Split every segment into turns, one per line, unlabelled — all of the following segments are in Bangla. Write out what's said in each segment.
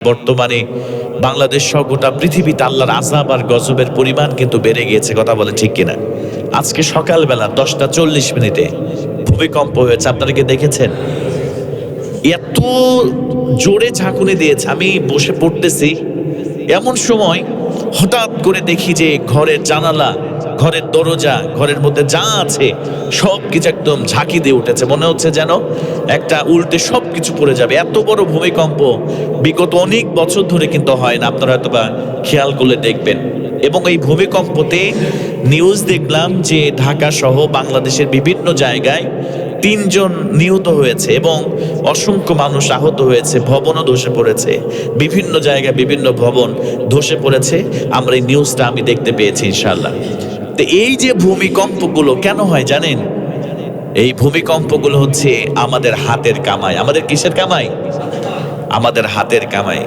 বর্তমানে বাংলাদেশ সহ গোটা পৃথিবীতে আল্লাহর আযাব আর গজবের পরিমাণ কিন্তু বেড়ে গিয়েছে, কথা বলে ঠিক কিনা? আজকে সকালবেলা 10:40 ভূমিকম্প হয়েছে, আপনারা কি দেখেছেন? এত জোরে ঝাঁকুনি দিয়েছে, আমি বসে পড়তেছি, এমন সময় হঠাৎ করে দেখি যে ঘরের জানালা, ঘরের দরজা, ঘরের মধ্যে যা আছে সবকিছু একদম ঝাঁকি দিয়ে উঠেছে, মনে হচ্ছে যেন একটা উল্টে সবকিছু পড়ে যাবে। এত বড় ভূমিকম্প বিগত অনেক বছর ধরে কিন্তু হয় না, আপনারা হয়তো বা খেয়াল করলে দেখবেন। এবং এই ভূমিকম্পতে নিউজ দেখলাম যে ঢাকা সহ বাংলাদেশের বিভিন্ন জায়গায় 3 জন নিহত হয়েছে এবং অসংখ্য মানুষ আহত হয়েছে, ভবনও ধসে পড়েছে, বিভিন্ন জায়গায় বিভিন্ন ভবন ধসে পড়েছে। আমরা এই নিউজটা আমি দেখতে পেয়েছি ইনশাআল্লাহ। তো এই যে ভূমিকম্পগুলো কেন হয় জানেন? এই ভূমিকম্পগুলো হচ্ছে আমাদের হাতের কামাই। আমাদের কিসের কামাই? আমাদের হাতের কামাই।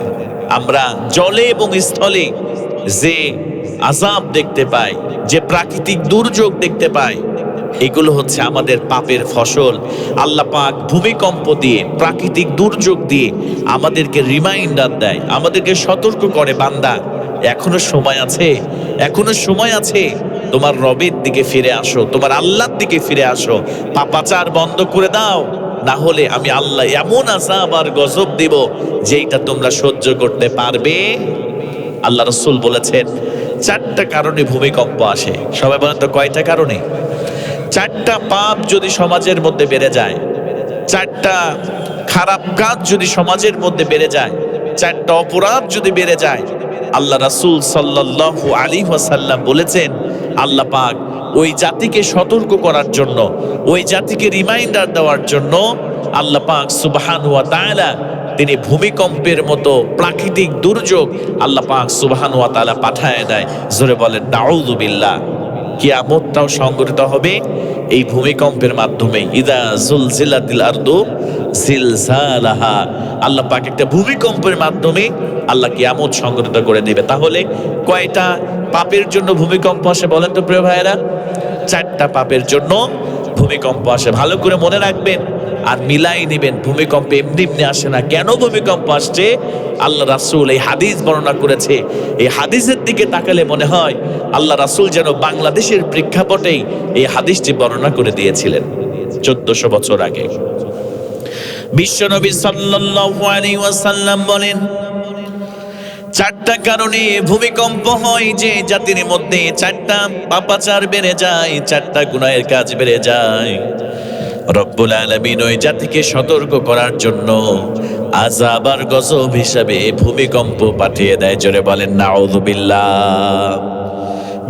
আমরা জলে এবং স্থলে যে আযাব দেখতে পাই, যে প্রাকৃতিক দুর্যোগ দেখতে পাই, এগুলো হচ্ছে আমাদের পাপের ফসল। আল্লাহ পাক ভূমিকম্প দিয়ে, প্রাকৃতিক দুর্যোগ দিয়ে আমাদেরকে রিমাইন্ডার দেয়, আমাদেরকে সতর্ক করে, বান্দা এখনো সময় আছে, এখনো সময় আছে, তোমার রবের দিকে ফিরে আসো, তোমার আল্লাহর দিকে ফিরে আসো, পাপাচার বন্ধ করে দাও, না হলে আমি আল্লাহ এমন আযাব আর গজব দিব যেটা তোমরা সহ্য করতে পারবে। আল্লাহ রাসূল বলেছেন 4টা কারণে ভূমিকম্প আসে। সবাই বলেন তো কয়টা কারণে? 4টা পাপ যদি সমাজের মধ্যে বেড়ে যায়, 4টা খারাপ কাজ যদি সমাজের মধ্যে বেড়ে যায়, 4টা অপরাধ যদি বেড়ে যায়, আল্লাহ রাসূল সাল্লাল্লাহু আলাইহি ওয়াসাল্লাম বলেছেন আল্লাহ পাক ওই জাতিকে সতর্ক করার জন্য, ওই জাতিকে রিমাইন্ডার দেওয়ার জন্য আল্লাহ পাক সুবহানাহু ওয়া তাআলা তিনি ভূমিকম্পের মতো প্রাকৃতিক দুর্যোগ আল্লাহ পাক সুবহানাহু ওয়া তাআলা পাঠায় দেয়। জোরে বলেন নাউযু বিল্লাহ। কিয়ামতটাও সংঘটিত হবে এই ভূমিকম্পের মাধ্যমে। ইদা জুলজিলাতিল আরদু জিলজালাহা, আল্লাহ পাক একটা ভূমিকম্পের মাধ্যমে আল্লাহ কিয়ামত সংঘটিত করে দিবে। তাহলে কয়টা পাপের জন্য ভূমিকম্প আসে বলেন তো প্রিয় ভাইয়েরা? 4টা পাপের জন্য ভূমিকম্প আসে। ভালো করে মনে রাখবেন আর মিলাই নেবেন, ভূমিকম্প এমনি এমনি আসে না। কেন ভূমিকম্প আসছে আল্লাহ রাসূল এই হাদিস বর্ণনা করেছে। এই হাদিসের দিকে তাকালে মনে হয় আল্লাহ রাসূল যেন বাংলাদেশের প্রেক্ষাপটেই এই হাদিসটি বর্ণনা করে দিয়েছিলেন 1400 বছর আগে। বিশ্বনবী সাল্লাল্লাহু আলাইহি ওয়াসাল্লাম বলেন 4টা কারণে ভূমিকম্প হয় যে জাতির মধ্যে 4টা পাপাচার বেড়ে যায়, 4টা গুনাহের কাজ বেড়ে যায়। রব্বুল আলামিন ওই জাতিকে সতর্ক করার জন্য আযাব আর গজব হিসাবে ভূমিকম্প পাঠিয়ে দেয়। জোরে বলেন নাউযু বিল্লাহ।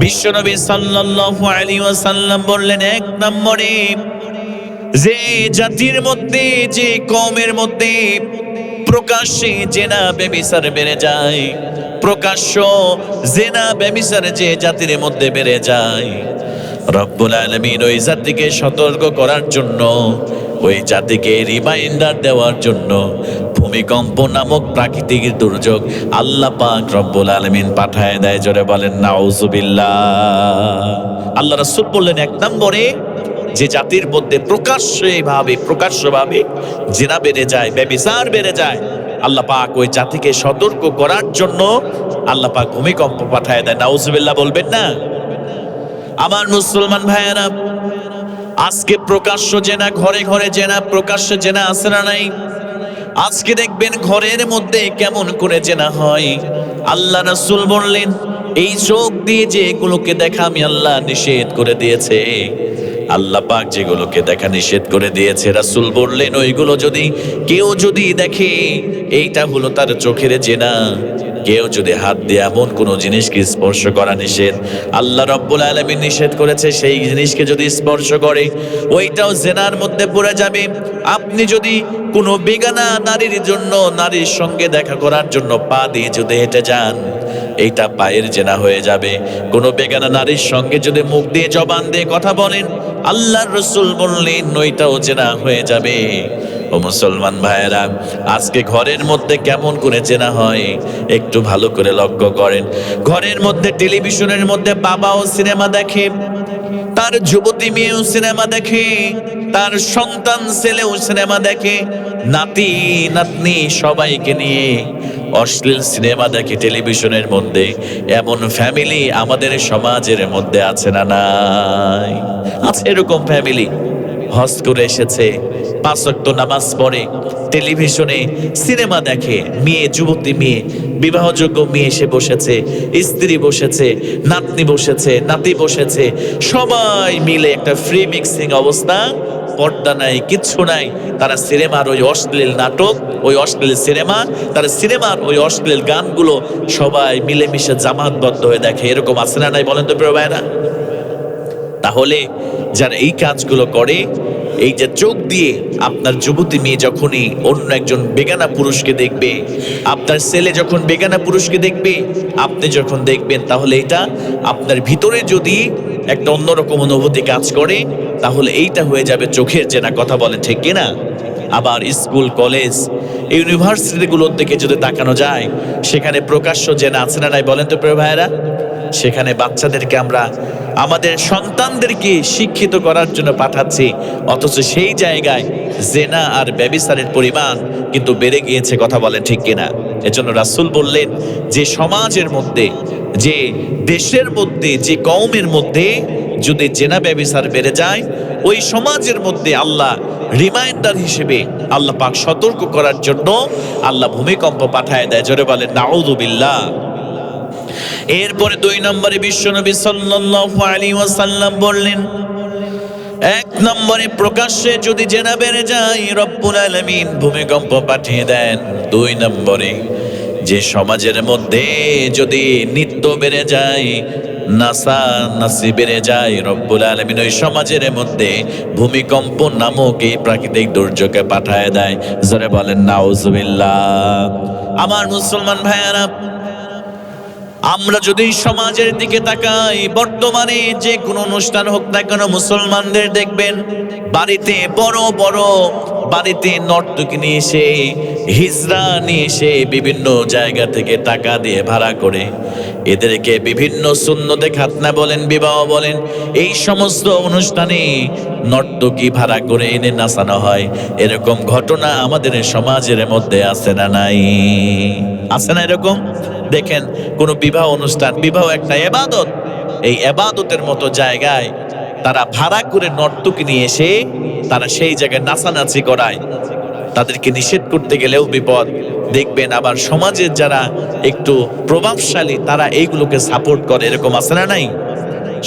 বিশ্বনবী সাল্লাল্লাহু আলাইহি ওয়াসাল্লাম বললেন 1 নম্বরে যে জাতির মধ্যে, যে কওমের মধ্যে প্রকাশ্যে জেনা ব্যভিচার বেড়ে যায়, প্রকাশ্য জেনা ব্যভিচার যে জাতির মধ্যে বেড়ে যায়, রব্বুল আলামিন ওই জাতিকে সতর্ক করার জন্য, ওই জাতিকে রিমাইন্ডার দেওয়ার জন্য ভূমিকম্প নামক প্রাকৃতিক দুর্যোগ আল্লাহ পাক রব্বুল আলামিন পাঠায় দেয়। জোরে বলেন নাউযু বিল্লাহ। আল্লাহ রাসূল বললেন 1 নম্বরে যে জাতির মধ্যে প্রকাশ্যভাবে জিনা বেড়ে যায়, ব্যভিচার বেড়ে যায়, আল্লাহ পাক ওই জাতিকে সতর্ক করার জন্য আল্লাহ পাক ভূমিকম্প পাঠায় দেয়। নাউযুবিল্লাহ বলবেন না? আমার মুসলমান ভাইয়েরা, আজকে প্রকাশ্য জেনা, ঘরে ঘরে জেনা, প্রকাশ্য জেনা আছে না নাই? আজকে দেখবেন ঘরের মধ্যে কেমন করে জেনা হয়। আল্লাহ রাসূল বললেন এই চোখ দিয়ে যে এগুলোকে দেখা আমি আল্লাহ নিষেধ করে দিয়েছে, আল্লাহ পাক যেগুলোকে দেখা নিষেধ করে দিয়েছে, রাসূল বললেন ওইগুলো যদি কেউ দেখে, এইটা হলো তার চোখের জেনা। কেউ যদি হাত দিয়ে এমন কোনো জিনিসকে স্পর্শ করা নিষেধ, আল্লাহ রাব্বুল আলামিন নিষেধ করেছে, সেই জিনিসকে যদি স্পর্শ করে ওইটাও জেনার মধ্যে পড়ে যাবে। আপনি যদি কোনো বেগানা নারীর জন্য, নারীর সঙ্গে দেখা করার জন্য পা দিয়ে যদি হেঁটে যান, এইটা পায়ের জেনা হয়ে যাবে। কোনো বেগানা নারীর সঙ্গে যদি মুখ দিয়ে, জবান দিয়ে কথা বলেন, আল্লাহর রাসূল বললেন ওইটাও জেনা হয়ে যাবে। ও মুসলমান ভাইয়েরা, আজকে ঘরের মধ্যে কেমন করে জেনা হয় একটু ভালো করে লক্ষ্য করেন। ঘরের মধ্যে টেলিভিশনের মধ্যে বাবাও সিনেমা দেখে, তার যুবতী মেয়েও সিনেমা দেখে, তার সন্তান ছেলেও সিনেমা দেখে, নাতি নাতনি সবাইকে নিয়ে অশ্লীল সিনেমা দেখে টেলিভিশনের মধ্যে, এমন ফ্যামিলি আমাদের সমাজের মধ্যে আছে না নাই? আছে এরকম ফ্যামিলি, হজ করে এসেছে, 5 ওয়াক্ত নামাজ পড়ে, টেলিভিশনে সিনেমা দেখে, মেয়ে, যুবতী মেয়ে, বিবাহযোগ্য মেয়ে এসে বসেছে, স্ত্রী বসেছে, নাতনি বসেছে, নাতি বসেছে, সবাই মিলে একটা ফ্রি মিক্সিং অবস্থা, পর্দা নাই, কিচ্ছু নাই। তারা সিনেমার ওই অশ্লীল নাটক, ওই অশ্লীল সিনেমা, তারা সিনেমার ওই অশ্লীল গানগুলো সবাই মিলেমিশে জামাতবদ্ধ হয়ে দেখে। এরকম আছে না নাই বলেন তো প্রিয় ভাইরা? তাহলে যারা এই কাজগুলো করে, এই যে চোখ দিয়ে আপনার যুবতী মেয়ে যখনই অন্য একজন বেগানা পুরুষকে দেখবে, আপনার ছেলে যখন বেগানা পুরুষকে দেখবে, আপনি যখন দেখবেন, তাহলে এটা আপনার ভিতরে যদি একটা অন্যরকম অনুভূতি কাজ করে, তাহলে এইটা হয়ে যাবে চোখের জেনা। কথা বলেন ঠিক কিনা? আবার স্কুল, কলেজ, ইউনিভার্সিটিগুলোর দিকে যদি তাকানো যায়, সেখানে প্রকাশ্য জেনা আছে না নাই বলেন তো প্রিয় ভাইয়েরা? সেখানে বাচ্চাদেরকে আমরা আমাদের সন্তানদেরকে শিক্ষিত করার জন্য পাঠাচ্ছি, অথচ সেই জায়গায় জেনা আর ব্যভিচারের পরিমাণ কিন্তু বেড়ে গিয়েছে। কথা বলেন ঠিক কিনা? এজন্য রাসূল বললেন যে সমাজের মধ্যে, যে দেশের মধ্যে, যে কওমের মধ্যে যদি জেনা ব্যভিচার বেড়ে যায়, ওই সমাজের মধ্যে আল্লাহ রিমাইন্ডার হিসেবে, আল্লাহ পাক সতর্ক করার জন্য আল্লাহ ভূমিকম্প পাঠায় দেয়। জোরে বলেন নাউযুবিল্লাহ। এরপরে 2 নম্বরে বিশ্বনবী সাল্লাল্লাহু আলাইহি ওয়াসাল্লাম বললেন, 1 নম্বরে প্রকাশ্যে যদি জেনা বেড়ে যায়, রব্বুল আলামিন ভূমিকম্প পাঠিয়ে দেন। 2 নম্বরে যে সমাজের মধ্যে যদি নৃত্য বেড়ে যায়, নাচি বেড়ে যায়, রব্বুল আলামিন ওই সমাজের মধ্যে ভূমিকম্প নামক এই প্রাকৃতিক দুর্যোগকে পাঠায় দেয়। জোরে বলেন নাউযুবিল্লাহ। আমার মুসলমান ভাইয়ারা, আমরা যদি সমাজের দিকে তাকাই, বর্তমানে যে কোনো অনুষ্ঠান হোক না কেন, মুসলমানদের দেখবেন বাড়িতে বড় বড় বাড়িতে নর্তকী নিয়ে এসে, হিজড়া নিয়ে এসে বিভিন্ন জায়গা থেকে টাকা দিয়ে ভাড়া করে এদেরকে বিভিন্ন সুন্নতে খাতনা বলেন, বিবাহ বলেন, এই সমস্ত অনুষ্ঠানে নর্তকী ভাড়া করে এনে নাচানো হয়। এরকম ঘটনা আমাদের সমাজের মধ্যে আছে না নাই? আছে না এরকম? দেখেন কোন বিবাহ অনুষ্ঠান, বিবাহ একটা ইবাদত, এই ইবাদতের মতো জায়গায় তারা ভাড়া করে নর্তকী নিয়ে এসে তারা সেই জায়গায় নাচানাচি করায়। তাদেরকে নিষেধ করতে গেলেও বিপদ। দেখবেন আবার সমাজের যারা একটু প্রভাবশালী, তারা এইগুলোকে সাপোর্ট করে। এরকম আছে না নাই?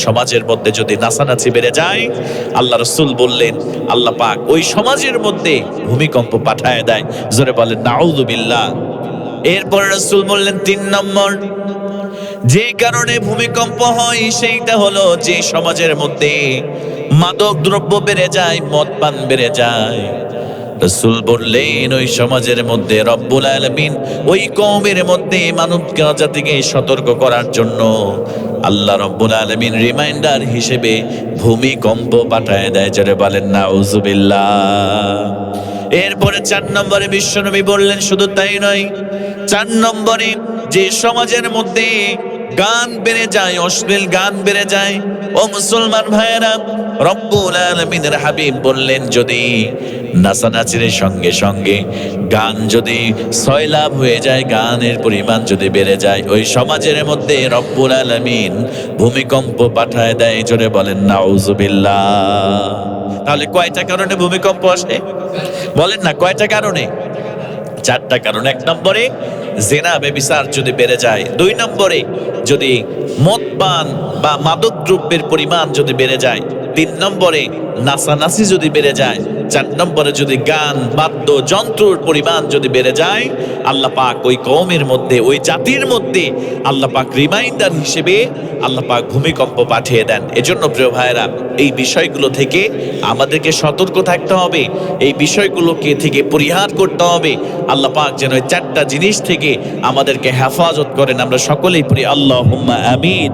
সমাজের মধ্যে যদি নাচানাচি বেড়ে যায়, আল্লাহ রাসূল বললেন আল্লাহ পাক ওই সমাজের মধ্যে ভূমিকম্প পাঠায় দেয়। জোরে বলেন নাউযুবিল্লাহ। এরপর রাসূল বললেন 3 নম্বর যে কারণে ভূমিকম্প হয়, সেইটা হলো যে সমাজের মধ্যে মাদক দ্রব্য বেড়ে যায়, মদ পান বেড়ে যায়। রাসূল বললেন ওই সমাজের মধ্যে রব্বুল আলামিন ওই কওমের মধ্যে মানব জাতিকে সতর্ক করার জন্য আল্লাহ রব্বুল আলামিন রিমাইন্ডার হিসেবে ভূমিকম্প পাঠায় দেয়। যারা বলেন নাউযুবিল্লাহ। এরপরে 4 নম্বরে বিশ্বনবী বললেন শুধু তাই নয়, 4 নম্বরে যে সমাজের মধ্যে গান বেড়ে যায়, অশ্লীল গান বেড়ে যায়, ও মুসলমান ভাইয়েরা, রব্বুল আলামিনের হাবিব বললেন যদি নাচানাচির সঙ্গে সঙ্গে গান যদি সয়লাভ হয়ে যায়, গানের পরিমাণ যদি বেড়ে যায়, ওই সমাজের মধ্যে রব্বুল আলামিন ভূমিকম্প পাঠায় দেয়। জোরে বলেন নাউযুবিল্লাহ। তাহলে কয়টা কারণে ভূমিকম্প আসে? বলেন না কয়টা কারণে? 4টা কারণ। 1 নম্বরে জেনা ব্যভিচার যদি বেড়ে যায়, 2 নম্বরে যদি মদ পান বা মাদক দ্রব্যের পরিমাণ যদি বেড়ে যায়, 3 নম্বরে নাচানাচি যদি বেড়ে যায়, 4 নম্বরে যদি গান বাদ্য যন্ত্রের পরিমাণ যদি বেড়ে যায়, আল্লাহ পাক ওই কওমের মধ্যে, ওই জাতির মধ্যে আল্লাহ পাক রিমাইন্ডার হিসেবে আল্লাহ পাক ভূমিকম্প পাঠিয়ে দেন। এজন্য প্রিয় ভাইরা, এই বিষয়গুলো থেকে আমাদেরকে সতর্ক থাকতে হবে, এই বিষয়গুলোকে থেকে পরিহার করতে হবে। আল্লাহ পাক যেন ওই 4টা জিনিস থেকে আমাদেরকে হেফাজত করেন। আমরা সকলেই পড়ি আল্লাহুম্মা আমিন।